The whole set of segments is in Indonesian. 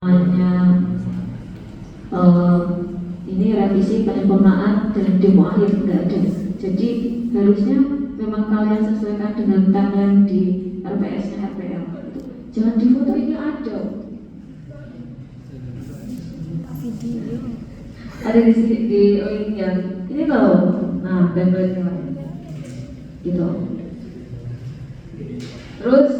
hanya ini revisi penyempurnaan dan demo akhir nggak ada. Jadi harusnya memang kalian sesuaikan dengan timeline di RPS-nya RPL. Jangan di foto ini ada. Ada di sini di ini loh. Nah, template-nya gitu. Terus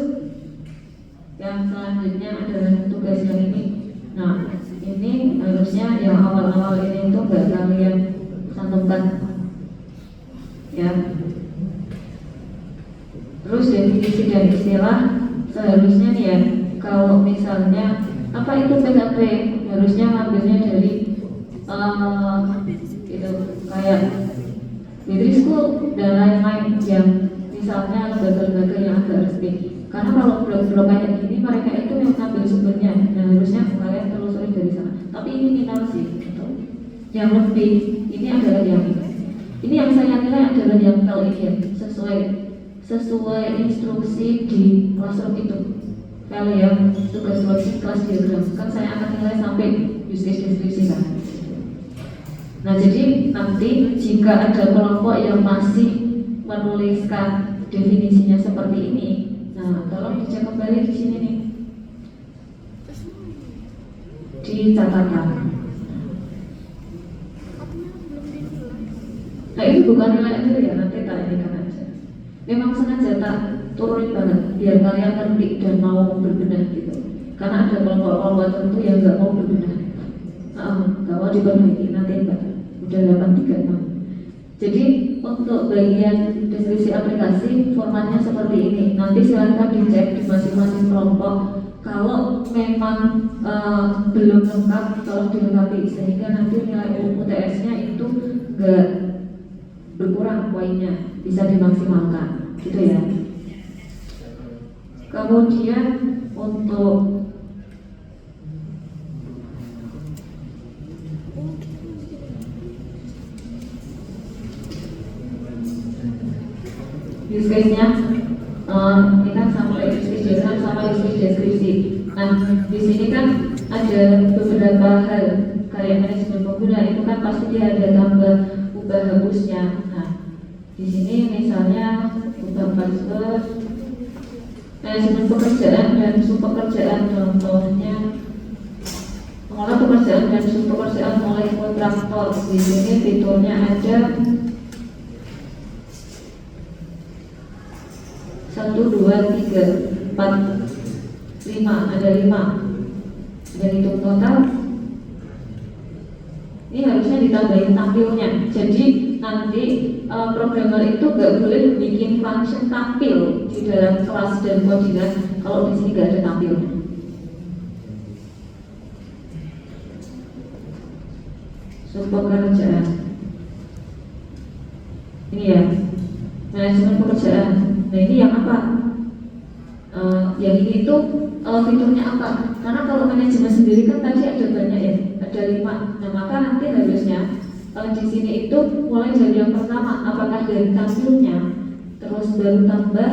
yang selanjutnya adalah tugas yang ini. Nah, ini harusnya yang awal-awal ini itu nggak kalian cantumkan, ya. Terus definisi dan istilah seharusnya nih ya, kalau misalnya apa itu PKP, harusnya ngambilnya dari itu kayak Litri School dan lain-lain yang misalnya lembaga-lembaga yang agak resmi. Karena kalau blog-blog kayak gini mereka itu yang ngambil sumbernya, dan harusnya kalian telusuri dari sana. Tapi ini minimal sih, gitu. Yang lebih ini adalah yang ini yang saya nilai adalah yang kalian sesuai instruksi di classroom itu. Kalau yang tugas kelas diagram kan saya akan nilai sampai use case deskripsi kan. Nah, jadi nanti jika ada kelompok yang masih menuliskan definisinya seperti ini, nah tolong dicek kembali di sini nih, di catatan. Nah, itu bukan nilai itu ya, nanti tak indikan aja. Memang sengaja tak turunin banget biar kalian ngerti dan mau berbenah gitu. Karena ada kelompok-kelompok tertentu yang nggak mau berbenah, nggak mau diperbaiki, nanti mbak udah 836. Jadi untuk bagian deskripsi aplikasi formatnya seperti ini. Nanti silahkan dicek di masing-masing kelompok. Kalau memang belum lengkap, tolong dilengkapi sehingga nanti nilai UTS-nya itu nggak berkurang poinnya, bisa dimaksimalkan, gitu ya. Kemudian untuk use case-nya ini kan sama use case diagram sama use case deskripsi. Nah, di sini kan ada beberapa hal kayak manajemen pengguna, itu kan pasti dia ada tambah ubah hapusnya. Nah, di sini misalnya ubah password, manajemen pekerjaan dan subpekerjaan, contohnya mengolah pekerjaan dan subpekerjaan oleh kontraktor. Di sini fiturnya ada 1, 2, 3, 4, 5, ada 5. Dan itu total. Ini harusnya ditambahin tampilnya. Jadi nanti programmer itu gak boleh bikin function tampil di dalam kelas dan koordinat kalau di sini gak ada tampilnya. Subpekerjaan. Ini ya, manajemen pekerjaan. Nah, ini yang apa? Yang ini itu fiturnya apa? Karena kalau manajemen sendiri kan tadi ada banyak ya, ada 5. Nah, maka nanti harusnya di sini itu mulai dari yang pertama, apakah dari tampilnya, terus baru tambah,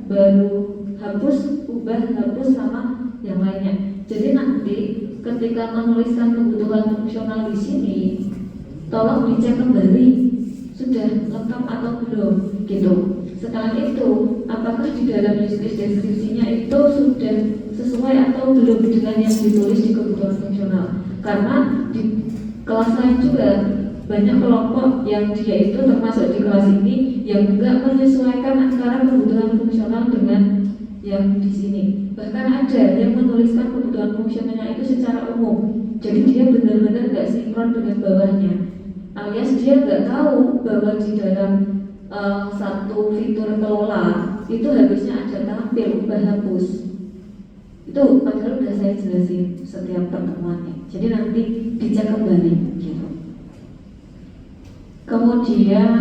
baru hapus, ubah, hapus, sama yang lainnya. Jadi nanti ketika menuliskan kebutuhan fungsional di sini, tolong dicek kembali sudah lengkap atau belum, gitu. Setelah itu, apakah di dalam use case deskripsinya itu sudah sesuai atau belum dengan yang ditulis di kebutuhan fungsional? Karena di kelas lain juga banyak kelompok yang dia itu termasuk di kelas ini yang enggak menyesuaikan antara kebutuhan fungsional dengan yang di sini. Bahkan ada yang menuliskan kebutuhan fungsionalnya itu secara umum. Jadi dia benar-benar enggak sinkron dengan bawahnya. Alias dia enggak tahu bahwa di dalam satu fitur kelola itu harusnya ada tampil, ubah, hapus. Itu padahal udah saya jelasin setiap pertemuannya. Jadi nanti dicek kembali gitu. Kemudian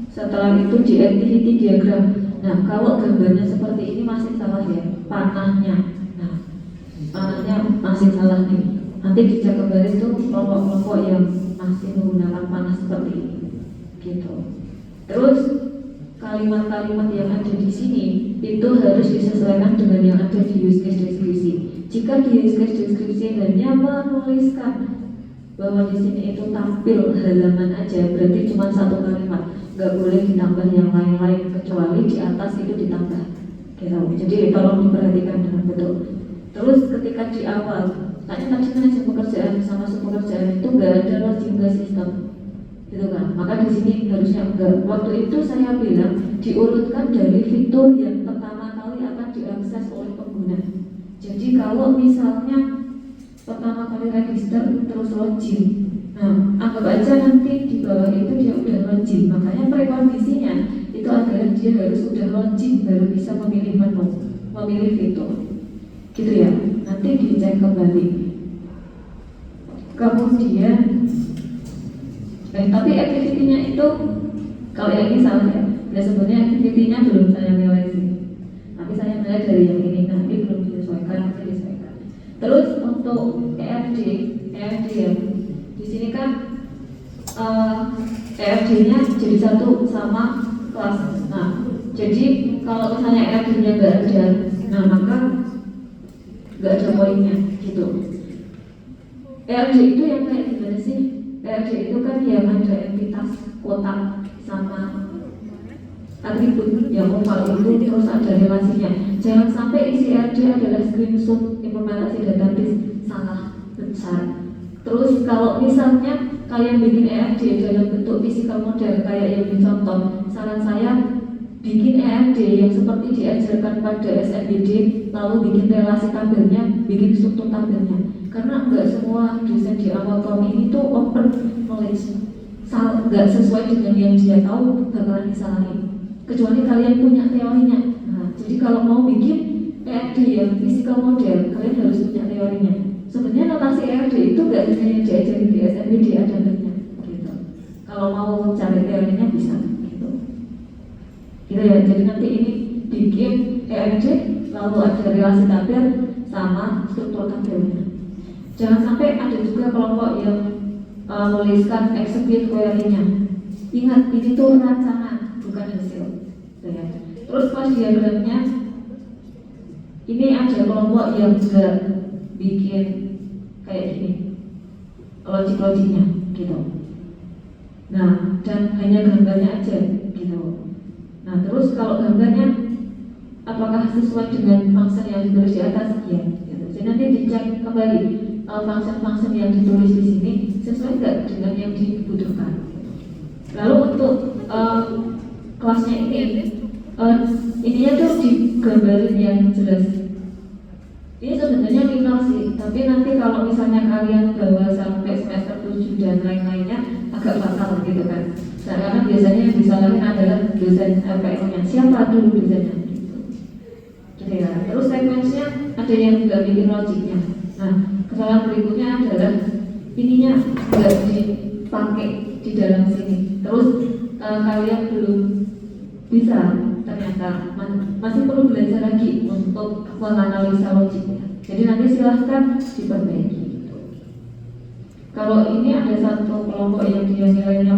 setelah itu di activity diagram. Nah, kalau gambarnya seperti ini masih salah ya, panahnya. Nah, panahnya masih salah nih. Nanti dicek kembali itu kelompok-kelompok yang masih menggunakan panah seperti ini gitu. Terus kalimat-kalimat yang ada di sini itu harus disesuaikan dengan yang ada di use case deskripsi. Jika di use case deskripsi hanya menuliskan bahwa di sini itu tampil halaman aja, berarti cuma satu kalimat, nggak boleh ditambah yang lain-lain kecuali di atas itu ditambah. Gitu. Jadi tolong diperhatikan dengan betul. Terus ketika di awal, tadi manajemen pekerjaan sama pekerjaan itu nggak ada logical system, gitu kan? Maka di sini harusnya enggak. Waktu itu saya bilang diurutkan dari fitur yang pertama kali akan diakses oleh pengguna. Jadi kalau misalnya pertama kali register terus login, nah anggap aja nanti di bawah itu dia udah login, makanya prekondisinya itu adalah dia harus udah login baru bisa memilih menu, memilih fitur, gitu ya. Nanti dicek kembali. Kemudian tapi activity-nya itu kalau yang ini salah ya. Dan sebenarnya activity-nya belum saya nilai sih, tapi saya nilai dari yang ini, nanti belum disesuaikan, nanti disesuaikan. Terus untuk EFD ya, di sini kan EFD-nya jadi satu sama kelas. Nah, jadi kalau misalnya EFD-nya nggak ada, nah maka nggak ada poinnya, gitu. EFD itu yang kayak gimana sih? EFD itu kan yang ada entitas kotak sama atribut yang oval itu, terus ada relasinya. Jangan sampai isi EFD adalah screenshot implementasi database, salah besar. Terus kalau misalnya kalian bikin EFD dalam bentuk physical model kayak yang dicontoh, saran saya bikin EFD yang seperti diajarkan pada SNBD, lalu bikin relasi tabelnya, bikin struktur tabelnya. Karena enggak semua dosen di awal tahun ini tuh open knowledge, enggak sesuai dengan yang dia tahu bakalan disalahin, kecuali kalian punya teorinya. Nah, jadi kalau mau bikin EFD yang physical model, kalian harus punya teorinya. Sebenarnya notasi EFD itu enggak hanya yang diajarin di SNBD, ada linknya, gitu. Kalau mau cari teorinya bisa, gitu. Gitu ya. Jadi nanti ini bikin EFD, lalu ada relasi tabel sama struktur tabelnya. Jangan sampai ada juga kelompok yang menuliskan execute query-nya. Ingat, ini tuh rancangan, bukan hasil. Ya. Terus pas diagramnya, ini ada kelompok yang juga bikin kayak gini, logik-logiknya, gitu. Nah, dan hanya gambarnya aja, gitu. Nah, terus kalau gambarnya apakah sesuai dengan function yang ditulis di atas? Ya, gitu. Jadi nanti dicek kembali function-function yang ditulis di sini sesuai nggak dengan yang dibutuhkan. Lalu untuk kelasnya ininya tuh digambarin yang jelas. Ini sebenarnya minor sih, tapi nanti kalau misalnya kalian bawa sampai semester 7 dan lain-lainnya agak fatal gitu kan. Nah, karena biasanya yang disalahin adalah dosen LPS-nya, siapa dulu dosennya gitu ya. Terus sequence-nya ada yang nggak bikin logiknya. Nah, kesalahan berikutnya adalah ininya nggak dipakai di dalam sini. Terus kalian belum bisa, ternyata masih perlu belajar lagi untuk menganalisa logiknya. Jadi nanti silahkan diperbaiki. Kalau ini ada satu kelompok yang dia nilainya